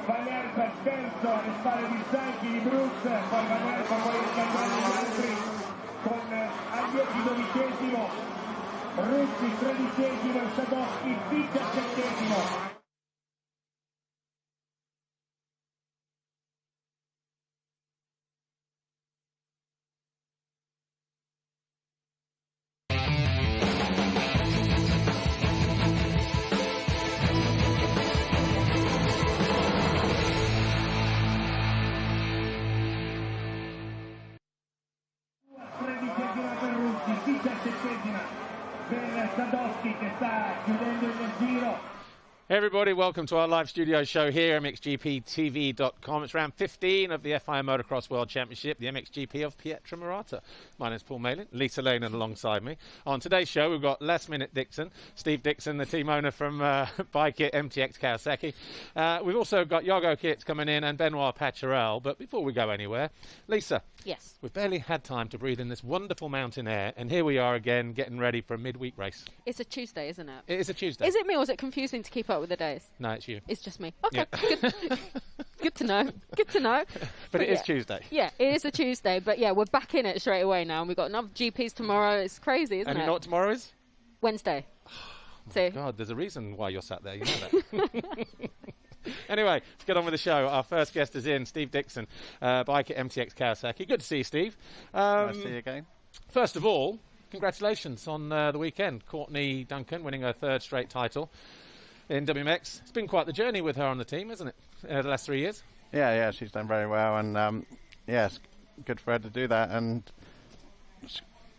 Valerza terzo alle spalle di Sanchi di Brooks, poi Valerza, poi Scandani gli altri con Aglietti 12°, Russi 13° e Sadowski 17°. Hey everybody, welcome to our live studio show here, MXGPTV.com. It's round 15 of the FIA Motocross World Championship, the MXGP of Pietramurata. My name's Paul Malin, Lisa Lane alongside me. On today's show, we've got Last Minute Dixon, Steve Dixon, the team owner from Bike Kit MTX Kawasaki. We've also got Yogo Kits coming in and Benoit Paturel. But before we go anywhere, Lisa. Yes. We've barely had time to breathe in this wonderful mountain air, and here we are again, getting ready for a midweek race. It's a Tuesday, isn't it? It is a Tuesday. Is it me, or is it confusing to keep up with the days? No, it's you. It's just me. Okay, Yeah. good. Good to know. Good to know. But it is yeah. Tuesday. Yeah, it is a Tuesday, but yeah, we're back in it straight away now, and we've got another GPs tomorrow. It's crazy, isn't And it? you know what tomorrow is? Wednesday. Oh, God, there's a reason why you're sat there, you know that. Anyway, let's get on with the show. Our first guest is in, Steve Dixon, Bike at MTX Kawasaki. Good to see you, Steve. Nice to see you again. First of all, congratulations on the weekend. Courtney Duncan winning her third straight title in WMX. It's been quite the journey with her on the team, isn't it, the last 3 years? Yeah, she's done very well, and yeah, it's good for her to do that, and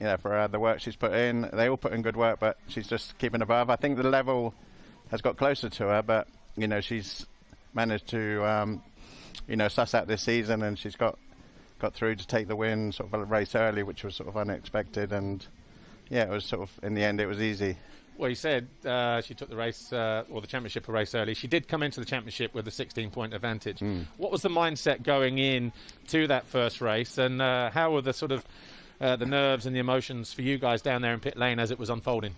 yeah, for the work she's put in. They all put in good work, but she's just keeping above. I think the level has got closer to her, but you know, she's managed to you know, suss out this season, and she's got through to take the win, sort of a race early, which was sort of unexpected, and yeah, it was sort of, in the end, it was easy. Well, you said she took the race, or the championship a race early. She did come into the championship with a 16-point advantage. What was the mindset going in to that first race, and how were the sort of the nerves and the emotions for you guys down there in pit lane as it was unfolding?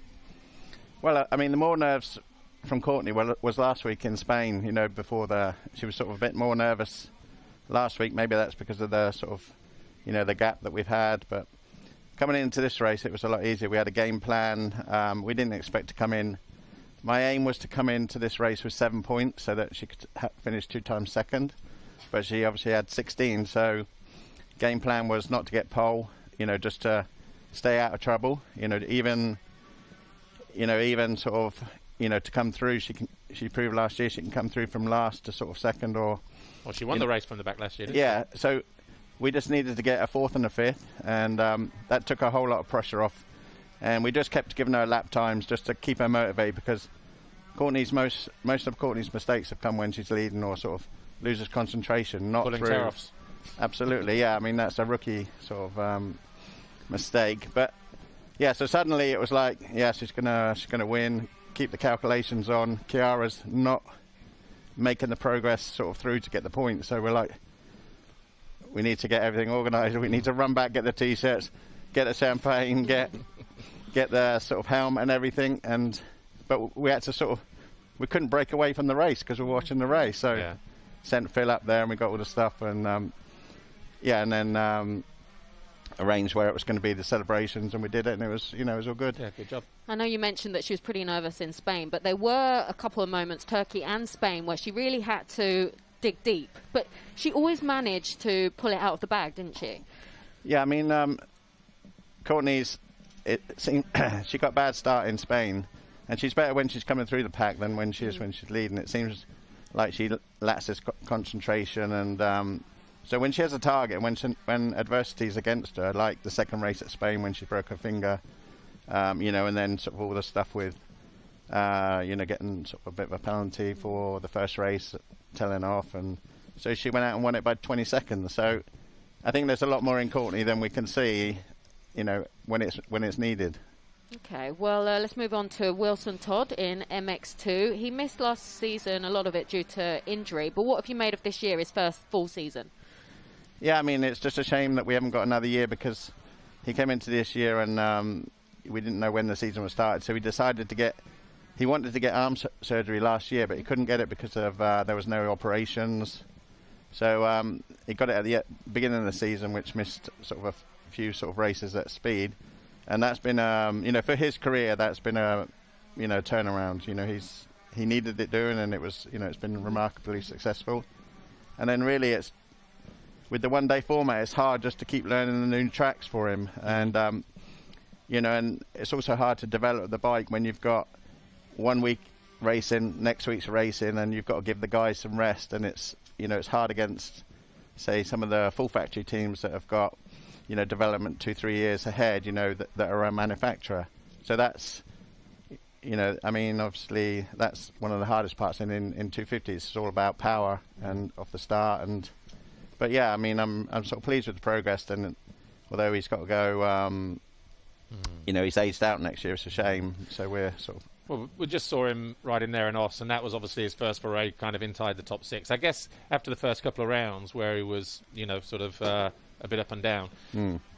Well, I mean, the more nerves from Courtney was last week in Spain. You know, before she was sort of a bit more nervous last week. Maybe that's because of the sort of, you know, the gap that we've had, but coming into this race, it was a lot easier. We had a game plan. We didn't expect to come in. My aim was to come into this race with 7 points so that she could finish 2 times second, but she obviously had 16. So game plan was not to get pole, you know, just to stay out of trouble. You know, even sort of, you know, to come through. She proved last year she can come through from last to sort of second, or. Well, she won the race from the back last year, didn't she? Yeah. So we just needed to get a 4th and a 5th, and that took a whole lot of pressure off. And we just kept giving her lap times just to keep her motivated, because Courtney's most of Courtney's mistakes have come when she's leading or sort of loses concentration, not pulling through. tear-offs. Absolutely, yeah. I mean, that's a rookie sort of mistake. But yeah, so suddenly it was like, yeah, she's gonna win. Keep the calculations on. Chiara's not making the progress sort of through to get the points, so we're like, we need to get everything organised. We need to run back, get the t-shirts, get the champagne, get the sort of helmet and everything. But we had to sort of, we couldn't break away from the race because we were watching the race. So yeah. Sent Phil up there, and we got all the stuff, and yeah, and then arranged where it was going to be the celebrations, and we did it, and it was, you know, it was all good. Yeah, good job. I know you mentioned that she was pretty nervous in Spain, but there were a couple of moments, Turkey and Spain, where she really had to dig deep, but she always managed to pull it out of the bag, didn't she? Yeah, I mean, Courtney's, it seemed she got a bad start in Spain, and she's better when she's coming through the pack than when she is when she's leading. It seems like she lacks this concentration, and so when she has a target, when adversity is against her, like the second race at Spain when she broke her finger, you know, and then sort of all the stuff with, you know, getting sort of a bit of a penalty for the first race, telling off, and so she went out and won it by 20 seconds. So I think there's a lot more in Courtney than we can see, you know, when it's needed. Okay, well, let's move on to Wilson Todd in MX2. He missed last season, a lot of it due to injury, but what have you made of this year, his first full season? Yeah, I mean, it's just a shame that we haven't got another year, because he came into this year and we didn't know when the season was started, so we decided to get he wanted to get arm surgery last year, but he couldn't get it because of there was no operations. So he got it at the beginning of the season, which missed sort of a few sort of races at speed. And that's been, you know, for his career, that's been a, you know, turnaround. You know, he needed it doing, and it was, you know, it's been remarkably successful. And then really, it's with the one-day format, it's hard just to keep learning the new tracks for him. And you know, and it's also hard to develop the bike when you've got 1 week racing, next week's racing, and you've got to give the guys some rest. And it's, you know, it's hard against, say, some of the full factory teams that have got, you know, development 2-3 years ahead, you know, that are a manufacturer. So that's, you know, I mean, obviously that's one of the hardest parts in 250s. It's all about power and off the start. And but yeah, I mean, I'm sort of pleased with the progress. And although he's got to go, you know, he's aged out next year. It's a shame. So we're sort of. Well, we just saw him riding there in Oss, and that was obviously his first foray kind of inside the top 6. I guess after the first couple of rounds where he was, you know, sort of a bit up and down,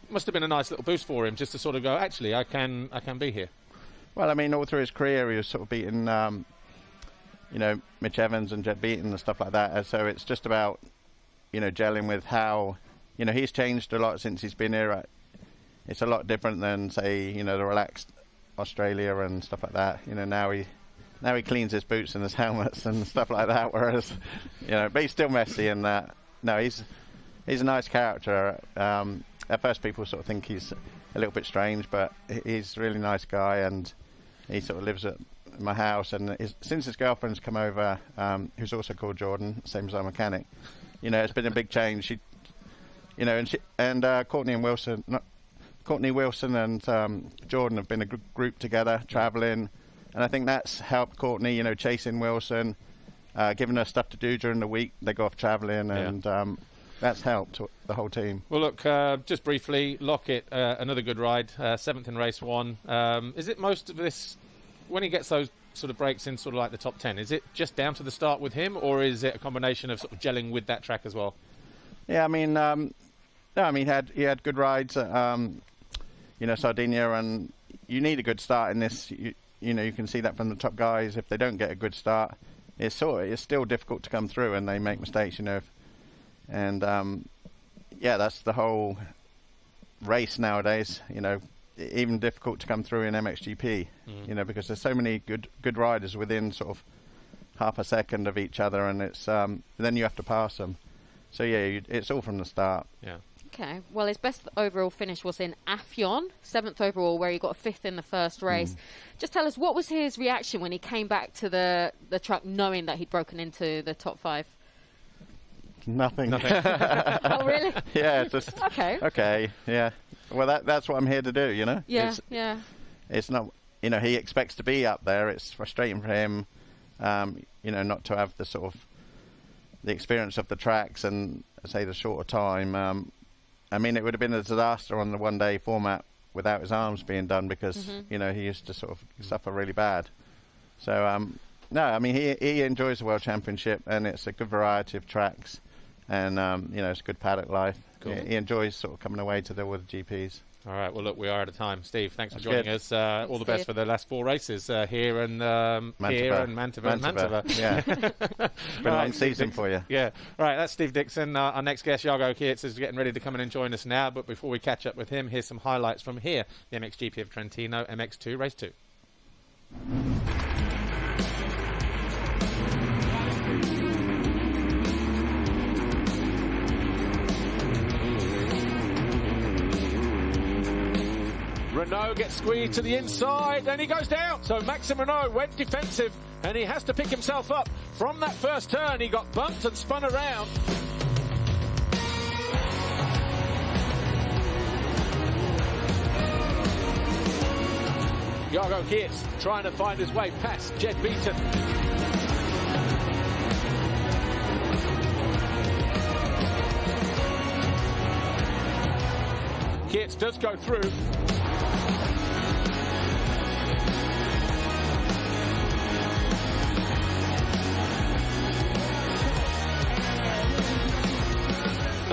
must have been a nice little boost for him just to sort of go, actually, I can be here. Well, I mean, all through his career, he was sort of beating, you know, Mitch Evans and Jet Beaton and stuff like that. And so it's just about, you know, gelling with how, you know, he's changed a lot since he's been here. It's a lot different than, say, you know, the relaxed Australia and stuff like that. You know, now he cleans his boots and his helmets and stuff like that. Whereas, you know, but he's still messy and that. No, he's a nice character. At first, people sort of think he's a little bit strange, but he's a really nice guy, and he sort of lives at my house. And since his girlfriend's come over, who's also called Jordan, same as our mechanic, you know, it's been a big change. She, you know, and Courtney Wilson and Jordan have been a group together, travelling, and I think that's helped Courtney, you know, chasing Wilson, giving her stuff to do during the week. They go off travelling, and that's helped the whole team. Well, look, just briefly, Lockett, another good ride, 7th in race 1. Is it most of this, when he gets those sort of breaks in sort of like the top 10, is it just down to the start with him, or is it a combination of sort of gelling with that track as well? Yeah, I mean, no, I mean, he had good rides at, you know, Sardinia, and you need a good start in this. You know, you can see that from the top guys. If they don't get a good start, it's still difficult to come through, and they make mistakes, you know. And yeah, that's the whole race nowadays. You know, even difficult to come through in MXGP. You know, because there's so many good riders within sort of half a second of each other, and it's then you have to pass them. So yeah, it's all from the start. Yeah. Okay, well, his best overall finish was in Afyon, 7th overall, where he got 5th in the first race. Just tell us, what was his reaction when he came back to the truck knowing that he'd broken into the top 5? Nothing. Oh, really? Yeah, just okay, yeah. Well, that's what I'm here to do, you know. Yeah, It's not, you know, he expects to be up there. It's frustrating for him, you know, not to have the sort of the experience of the tracks and say the shorter time. I mean, it would have been a disaster on the one-day format without his arms being done, because you know, he used to sort of suffer really bad. So no, I mean, he enjoys the World Championship, and it's a good variety of tracks, and you know, it's a good paddock life. Cool. He enjoys sort of coming away to deal with GPs. All right, well, look, we are out of time. Steve, thanks for joining us. All the best for the last 4 races here and Mantova. Yeah. It's been a long season for you. Yeah. All right, that's Steve Dixon. Our next guest, Jago Kietz, is getting ready to come in and join us now. But before we catch up with him, here's some highlights from here. The MXGP of Trentino, MX2, Race 2. Renault gets squeezed to the inside and he goes down. So Maxime Renault went defensive and he has to pick himself up. From that first turn, he got bumped and spun around. Jago Kietz trying to find his way past Jet Beaton. Kietz does go through.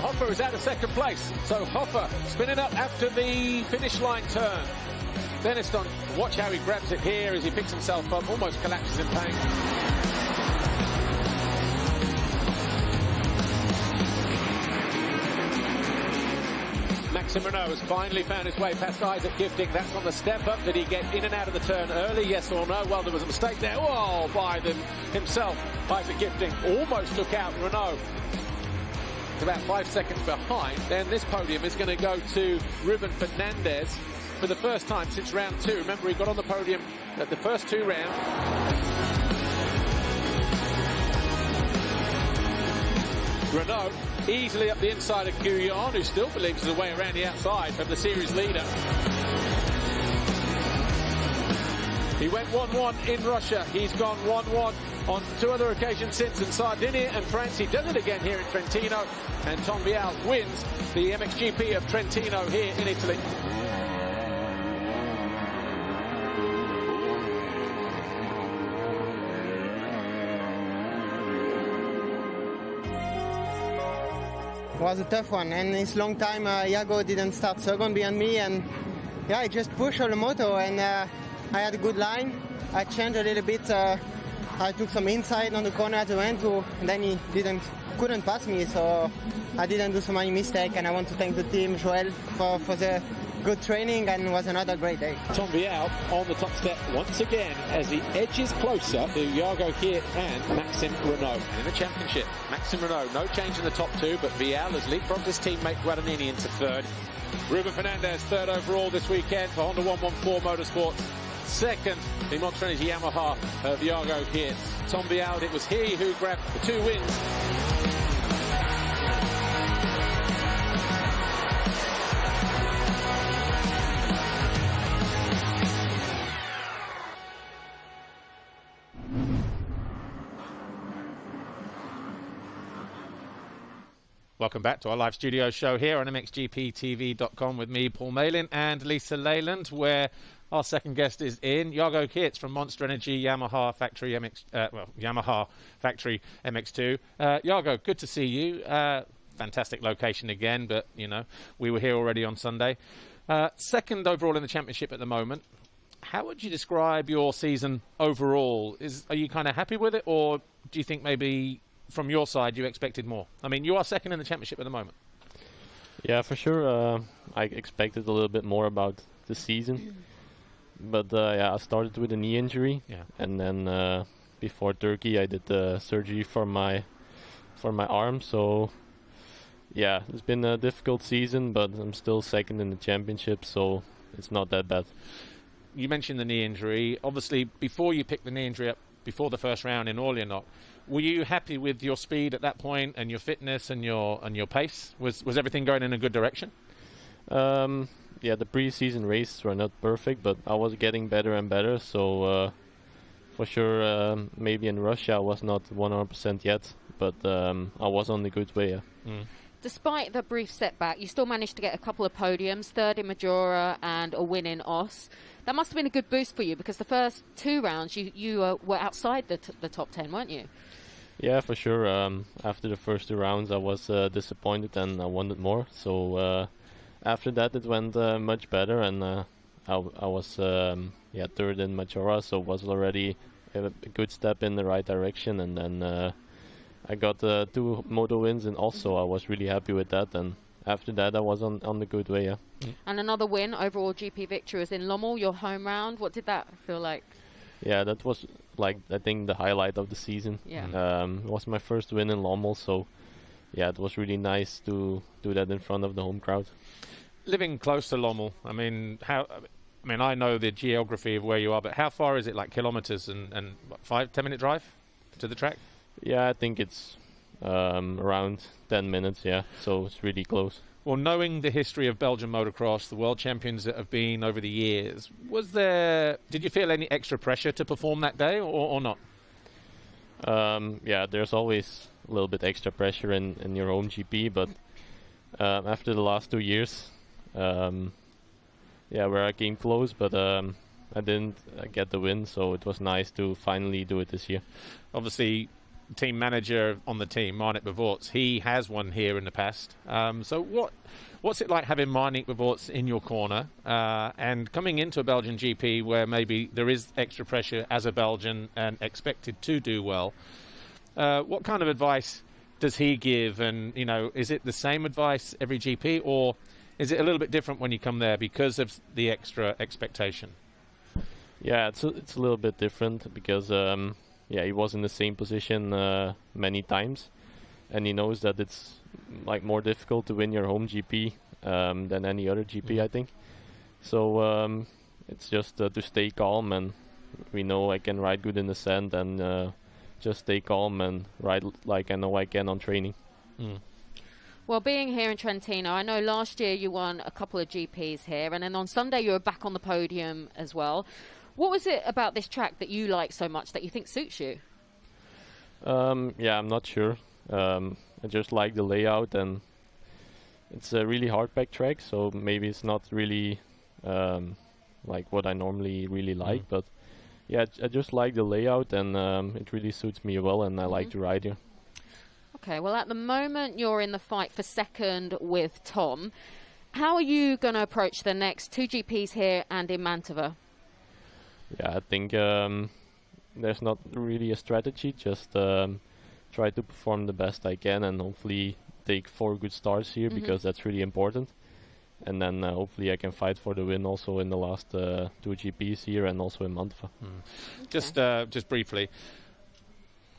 Hoffer is out of second place, so Hoffer spinning up after the finish line turn. Then it's on. Watch how he grabs it here as he picks himself up, almost collapses in pain. Maxime Renault has finally found his way past Isaac Gifting. That's on the step up. Did he get in and out of the turn early? Yes or no? Well, there was a mistake there. Oh, by himself. Isaac Gifting almost took out Renault. It's about 5 seconds behind. Then this podium is going to go to Ruben Fernandez for the first time since round 2. Remember, he got on the podium at the first 2 rounds. Renault easily up the inside of Guyon, who still believes there's a way around the outside from the series leader. He went 1-1 in Russia. He's gone 1-1 on 2 other occasions since, in Sardinia and France. He does it again here in Trentino, and Tom Vial wins the MXGP of Trentino here in Italy. It was a tough one, and it's long time Iago didn't start second behind me, and yeah, I just pushed all the moto, and I had a good line. I changed a little bit. I took some inside on the corner at the end, and then he couldn't pass me, so I didn't do so many mistakes. And I want to thank the team, Joel, for the good training, and it was another great day. Tom Vial on the top step once again as he edges closer to Iago Hirt and Maxime Renault. And in the championship, Maxime Renault, no change in the top 2, but Vial has leapfrogged his teammate Guadagnini into 3rd. Ruben Fernandez 3rd overall this weekend for Honda 114 Motorsports. 2nd, the Monster Energy Yamaha of Iago Hirt. Tom Vial, it was he who grabbed the 2 wins. Welcome back to our live studio show here on MXGPTV.com with me, Paul Malin, and Lisa Leyland, where our second guest is in. Iago Hirt from Monster Energy Yamaha Factory Yamaha Factory MX2. Iago, good to see you. Fantastic location again, but you know we were here already on Sunday. 2nd overall in the championship at the moment. How would you describe your season overall? Are you kind of happy with it, or do you think maybe from your side you expected more? I mean, you are 2nd in the championship at the moment. Yeah, for sure. I expected a little bit more about the season. But yeah, I started with a knee injury, and then before Turkey, I did the surgery for my arm. So yeah, it's been a difficult season, but I'm still 2nd in the championship, so it's not that bad. You mentioned the knee injury. Obviously, before you picked the knee injury up, before the first round in Orléans, were you happy with your speed at that point and your fitness and your pace? Was everything going in a good direction? Yeah, the pre-season races were not perfect, but I was getting better and better. So for sure, maybe in Russia I was not 100% yet, but I was on the good way. Yeah. Mm. Despite the brief setback, you still managed to get a couple of podiums, 3rd in Majora and a win in Os. That must have been a good boost for you, because the first 2 rounds you were outside the top 10, weren't you? Yeah, for sure. After the first 2 rounds, I was disappointed and I wanted more. So after that, it went much better, and I was 3rd in Majora, so it was already a good step in the right direction. And then I got 2 moto wins, and also I was really happy with that. And after that, I was on the good way. Yeah. And another win, overall GP victory, was in Lommel, your home round. What did that feel like? Yeah, that was like, I think, the highlight of the season. Yeah. It was my first win in Lommel, so yeah, it was really nice to do that in front of the home crowd. Living close to Lommel, I mean, I know the geography of where you are, but how far is it, like kilometers and 5-10 minute drive to the track? Yeah, I think it's around 10 minutes, yeah, so it's really close. Well, knowing the history of Belgian motocross, the world champions that have been over the years, did you feel any extra pressure to perform that day or not? Yeah, there's always a little bit extra pressure in your own GP, but after the last 2 years, where I came close, but I didn't get the win, so it was nice to finally do it this year. Obviously, team manager on the team, Marnik Bavorts, he has won here in the past. So what's it like having Marnik Bavorts in your corner and coming into a Belgian GP where maybe there is extra pressure as a Belgian and expected to do well? What kind of advice does he give? And, you know, is it the same advice every GP, or is it a little bit different when you come there because of the extra expectation? Yeah, it's a little bit different because he was in the same position many times, and he knows that it's like more difficult to win your home GP than any other GP, I think. So it's just to stay calm, and we know I can ride good in the sand, and just stay calm and ride like I know I can on training. Well, being here in Trentino, I know last year you won a couple of GPs here, and then on Sunday you were back on the podium as well. What was it about this track that you like so much that you think suits you? Yeah, I'm not sure. I just like the layout, and it's a really hard pack track, so maybe it's not really like what I normally really like, but yeah, I just like the layout, and it really suits me well, and I like to ride here. Okay, well, at the moment you're in the fight for second with Tom. How are you going to approach the next 2 GPs here and in Mantova? Yeah, I think there's not really a strategy, just try to perform the best I can and hopefully take 4 good starts here, because that's really important. And then hopefully I can fight for the win also in the last 2 GPs here and also in Mantova. Okay. Just briefly,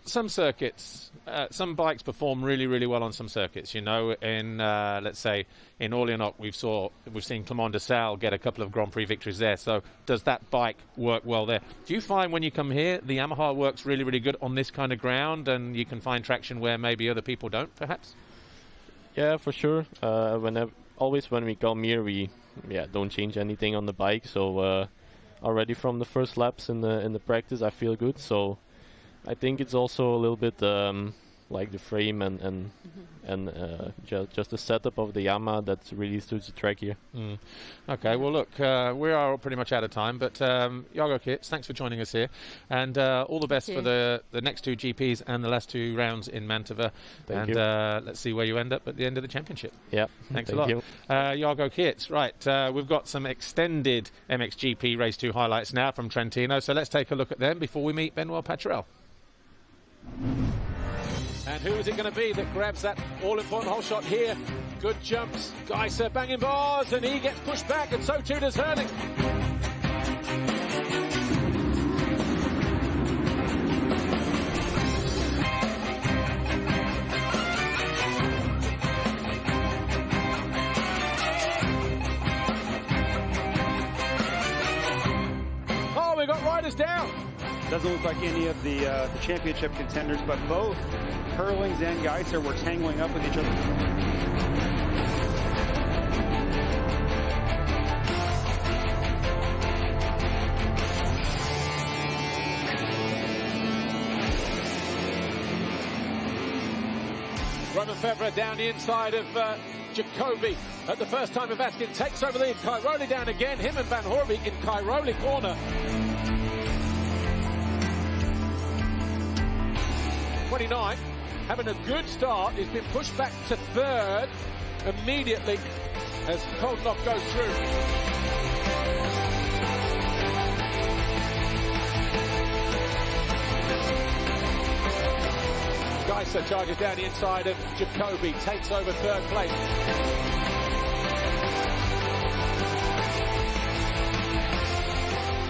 some circuits, some bikes perform really, really well on some circuits. You know, in let's say in Orléans, we've seen Clément de Sales get a couple of Grand Prix victories there. So does that bike work well there? Do you find when you come here, the Yamaha works really, really good on this kind of ground, and you can find traction where maybe other people don't, perhaps? Yeah, for sure. Always when we come here, we don't change anything on the bike. So already from the first laps in the practice, I feel good. So I think it's also a little bit like the frame and just the setup of the Yamaha that really suits the track here. Okay, well look, we are pretty much out of time, but Jago Kits, thanks for joining us here, and all the best for the next 2 GPs and the last 2 rounds in Mantova. Thank you. Let's see where you end up at the end of the championship. Yeah, thanks a lot. Jago Kits, right, we've got some extended MXGP Race 2 highlights now from Trentino, so let's take a look at them before we meet Benoit Paturel. And who is it going to be that grabs that all-important hole shot here? Good jumps. Geiser banging bars, and he gets pushed back, and so too does Hurling. Oh, we got riders down. Doesn't look like any of the championship contenders, but both Hurlings and Geiser were tangling up with each other. Roman Febvre down the inside of Jacobi. At the first time, Vasquez takes over the lead. Cairoli down again. Him and Van Horbeek in Cairoli corner. 29, having a good start. He's been pushed back to 3rd immediately as Koldnov goes through. Geiser charges down the inside of Jacobi, takes over 3rd place.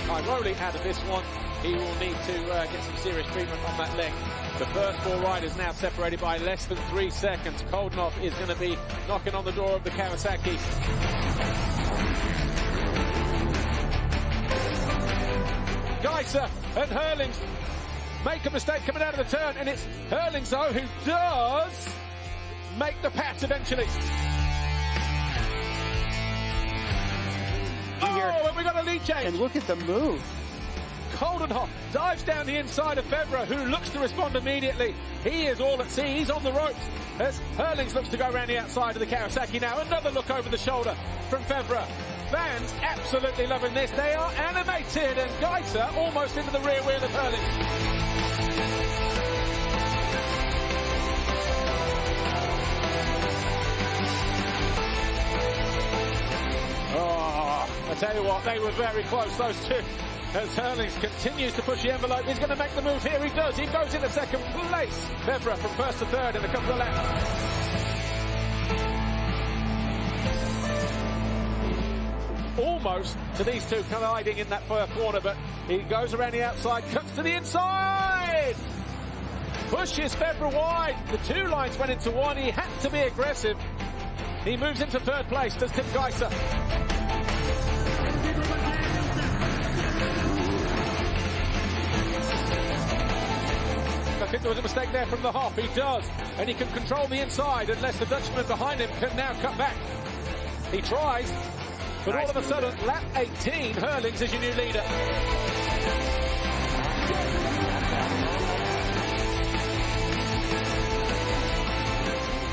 Cairoli out of this one. He will need to get some serious treatment on that leg. The first 4 riders now separated by less than 3 seconds. Koldnov is going to be knocking on the door of the Kawasaki. Geiser and Hurlings make a mistake coming out of the turn, and it's Hurlings, though, who does make the patch eventually. Oh, and we got a lead change. And look at the move. Koldnov dives down the inside of Febvre, who looks to respond immediately. He is all at sea. He's on the ropes as Hurlings looks to go around the outside of the Kawasaki now. Another look over the shoulder from Febvre. Fans absolutely loving this. They are animated, and Geiser almost into the rear wheel of Hurlings. tell you what, they were very close, those two. As Hurlings continues to push the envelope, he's going to make the move here. He does. He goes into second place. Febvre from first to third in a couple of laps. Almost to these two colliding in that far corner, but he goes around the outside, cuts to the inside. Pushes Febvre wide. The two lines went into one. He had to be aggressive. He moves into third place. Does Tim Geiser. I think there was a mistake there from the Hoff. He does. And he can control the inside unless the Dutchman behind him can now cut back. He tries. But all of a sudden, lap 18, Hurlings is your new leader.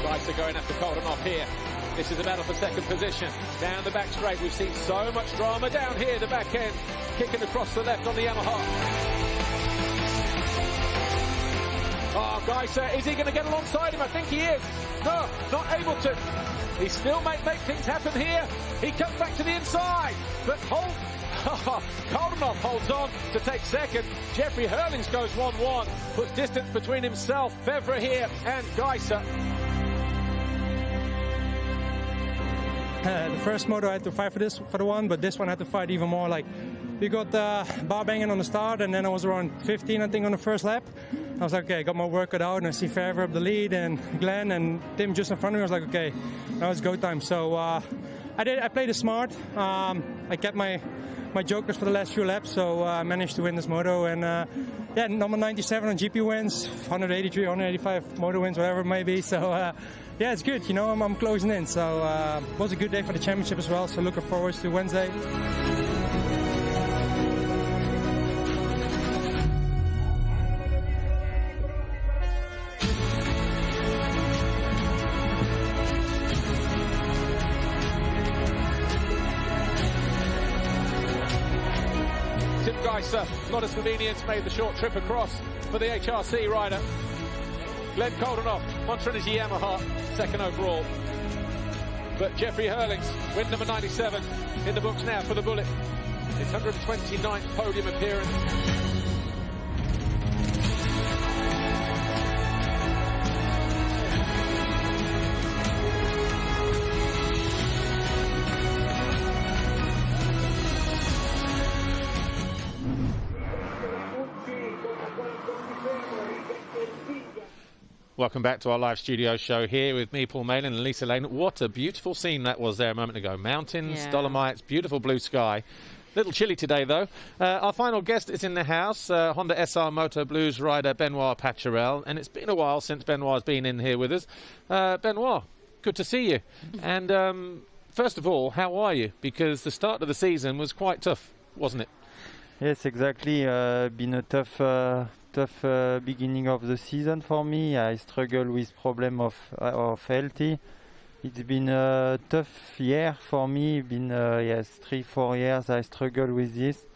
Geiser going after Coldenhoff here. This is a battle for second position. Down the back straight, we've seen so much drama down here, the back end. Kicking across the left on the Yamaha. Oh, Geiser, is he going to get alongside him? I think he is. No, not able to. He still make things happen here. He comes back to the inside, but Coldenhoff holds on to take second. Jeffrey Hurlings goes 1-1, puts distance between himself, Febvre here, and Geiser. The first moto I had to fight for the one, but this one I had to fight even more. Like, we got bar banging on the start, and then I was around 15, I think, on the first lap. I was like, okay, I got my work cut out, and I see Febvre up the lead, and Glenn and Tim just in front of me. I was like, okay, now it's go time. So I played it smart. I kept my jokers for the last few laps, so I managed to win this moto. And yeah, number 97 on GP wins, 183, 185 moto wins, whatever it may be. So yeah, it's good. You know, I'm closing in. So it was a good day for the championship as well. So looking forward to Wednesday. Geiser, a lot of Slovenians made the short trip across for the HRC rider. Glenn Coldenhoff, Monster Energy Yamaha, second overall. But Jeffrey Hurlings, win number 97, in the books now for the Bullet. His 129th podium appearance. Welcome back to our live studio show here with me, Paul Malin, and Lisa Lane. What a beautiful scene that was there a moment ago. Mountains, yeah. Dolomites, beautiful blue sky. Little chilly today, though. Our final guest is in the house, Honda SR Moto Blues rider Benoit Paturel. And it's been a while since Benoit's been in here with us. Benoit, good to see you. And first of all, how are you? Because the start of the season was quite tough, wasn't it? Yes, exactly. Been a tough beginning of the season for me. I struggle with problem of health. It's been a tough year for me. Been yes, 3-4 years I struggle with this.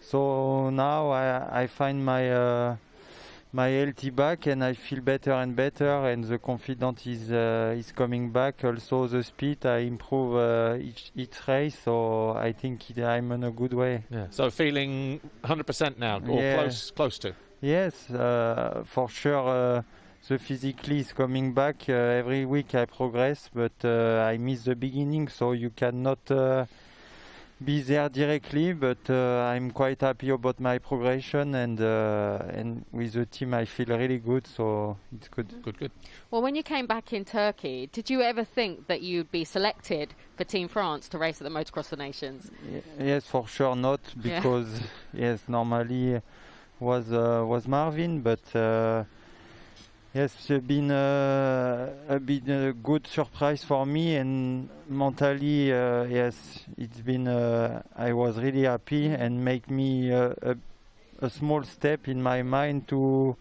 So now I find my health back, and I feel better and better, and the confidence is coming back. Also the speed I improve each race, so I think I'm in a good way. Yeah. So feeling 100% now, or yeah. close to. Yes, for sure. The physically is coming back. Every week I progress, but I miss the beginning, so you cannot be there directly. But I'm quite happy about my progression, and with the team I feel really good, so it's good. Good. Well, when you came back in Turkey, did you ever think that you'd be selected for Team France to race at the Motocross of the Nations? Yes, for sure not, because yes, normally was Marvin, but yes, it's been a good surprise for me, and mentally, yes, it's been. I was really happy, and make me a small step in my mind to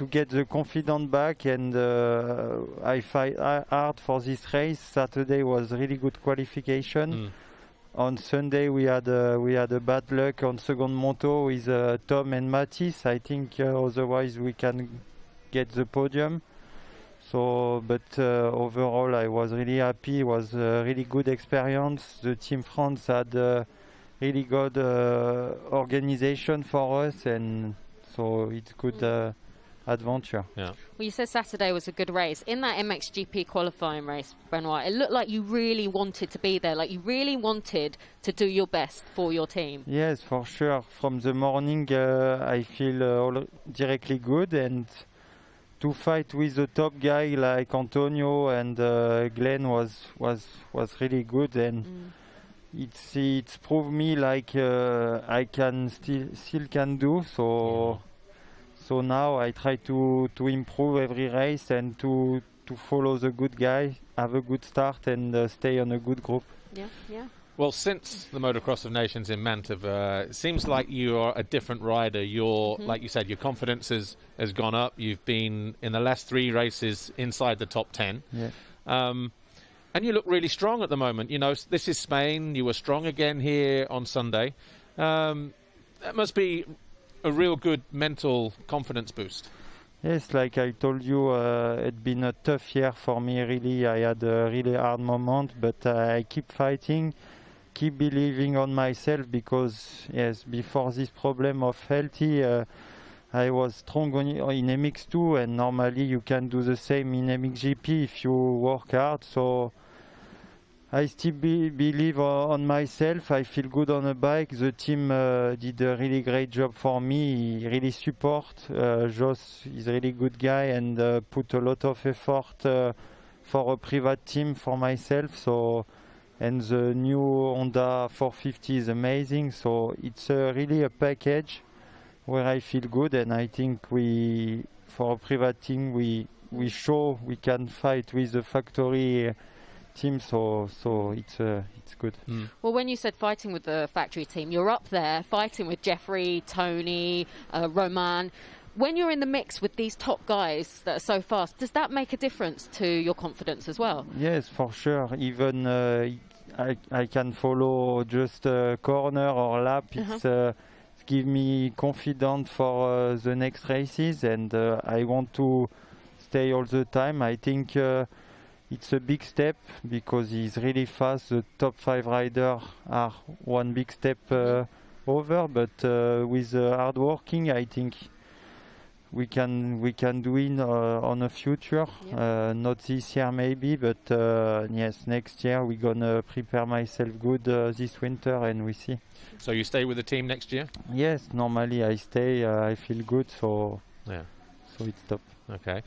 get the confidence back, and I fight hard for this race. Saturday was really good qualification. On Sunday we had a bad luck on second moto with Tom and Matisse. I think otherwise we can get the podium. So, but overall, I was really happy. It was a really good experience. The Team France had really good organization for us, and so it's good adventure. Yeah. Well, you said Saturday was a good race. In that MXGP qualifying race, Benoit, it looked like you really wanted to be there, like you really wanted to do your best for your team. Yes, for sure. From the morning, I feel directly good, and to fight with the top guy like Antonio and Glenn was really good, and it's proved me like I can still can do so. So now I try to improve every race and to follow the good guy, have a good start, and stay on a good group. Yeah, yeah. Well, since the Motocross of Nations in Mantova, it seems like you are a different rider. You're, like you said, your confidence has gone up. You've been in the last 3 races inside the top 10. Yeah. And you look really strong at the moment. You know, this is Spain. You were strong again here on Sunday. That must be a real good mental confidence boost. Yes, like I told you, it's been a tough year for me, really. I had a really hard moment, but I keep fighting, keep believing on myself, because, yes, before this problem of healthy, I was strong in MX2, and normally you can do the same in MXGP if you work hard. So I still believe on myself. I feel good on the bike. The team did a really great job for me. He really support. Jos is a really good guy and put a lot of effort for a private team for myself. So, and the new Honda 450 is amazing. So it's really a package where I feel good, and I think for a private team, we show we can fight with the factory team, so it's good. Well, when you said fighting with the factory team, you're up there fighting with Jeffrey, Tony, Roman. When you're in the mix with these top guys that are so fast, does that make a difference to your confidence as well? Yes, for sure. Even I can follow just a corner or lap. It's give me confidence for the next races, and I want to stay all the time. I think it's a big step because he's really fast. The top 5 riders are one big step over, but with hard working, I think we can do it on a future. Not this year maybe, but yes, next year we're gonna prepare myself good this winter, and we see. So you stay with the team next year? Yes, normally I stay. I feel good, so yeah. So it's top. Okay.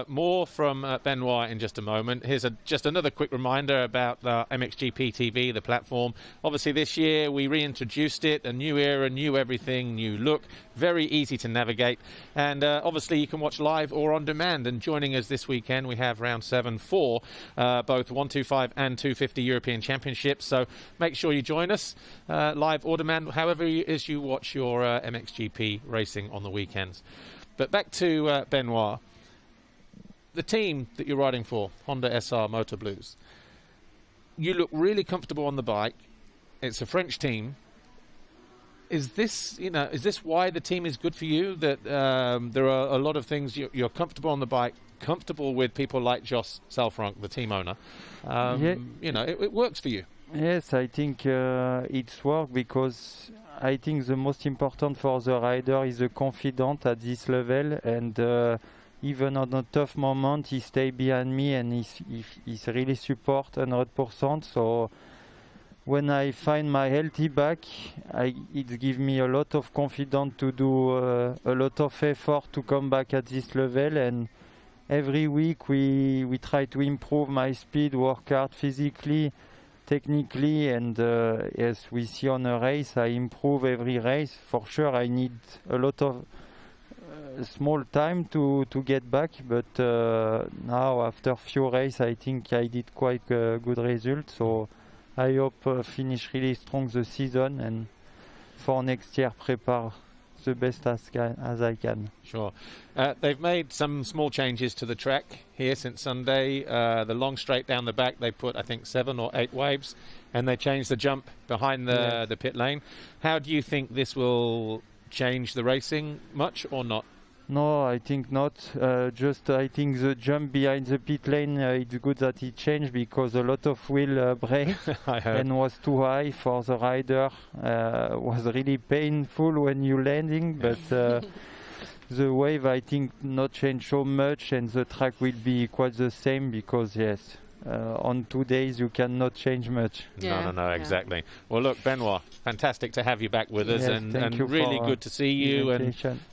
More from Benoit in just a moment. Here's just another quick reminder about MXGP TV, the platform. Obviously, this year we reintroduced it, a new era, new everything, new look, very easy to navigate. And obviously, you can watch live or on demand. And joining us this weekend, we have round 7 for both 125 and 250 European Championships. So make sure you join us live or demand, however as you watch your MXGP racing on the weekends. But back to Benoit. The team that you're riding for, Honda SR Motor Blues, you look really comfortable on the bike. It's a French team. Is this why the team is good for you? That there are a lot of things you're comfortable on the bike, comfortable with people like Jos Salfranc, the team owner. It works for you. Yes, I think it's work because I think the most important for the rider is the confidence at this level, and even on a tough moment, he stay behind me and he's really support 100%. So when I find my healthy back, it gives me a lot of confidence to do a lot of effort to come back at this level. And every week we try to improve my speed, work hard physically, technically, and as we see on a race, I improve every race. For sure, I need a lot of small time to get back, but now after few races, I think I did quite a good result. So I hope finish really strong the season, and for next year prepare the best as I can. Sure. They've made some small changes to the track here since Sunday. The long straight down the back, they put, I think, 7 or 8 waves, and they changed the jump behind the pit lane. How do you think this will change the racing, much or not? No, I think not. Just I think the jump behind the pit lane, it's good that it changed because a lot of wheel brake and was too high for the rider. Was really painful when you landing, but the wave I think not change so much, and the track will be quite the same because yes. On 2 days you cannot change much. No, exactly. Well, look, Benoit, fantastic to have you back with us, yes, and really good to see you,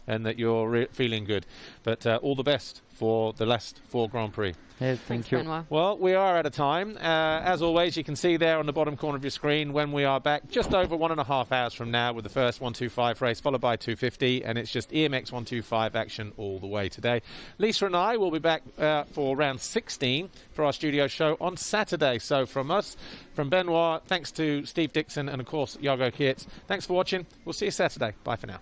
and that you're feeling good. But all the best for the last 4 Grand Prix. Yes, thank you. Benoit. Well, we are out of time. As always, you can see there on the bottom corner of your screen when we are back just over 1.5 hours from now with the first 125 race, followed by 250, and it's just EMX 125 action all the way today. Lisa and I will be back for round 16 for our studio show on Saturday. So from us, from Benoit, thanks to Steve Dixon and, of course, Jago Kietz. Thanks for watching. We'll see you Saturday. Bye for now.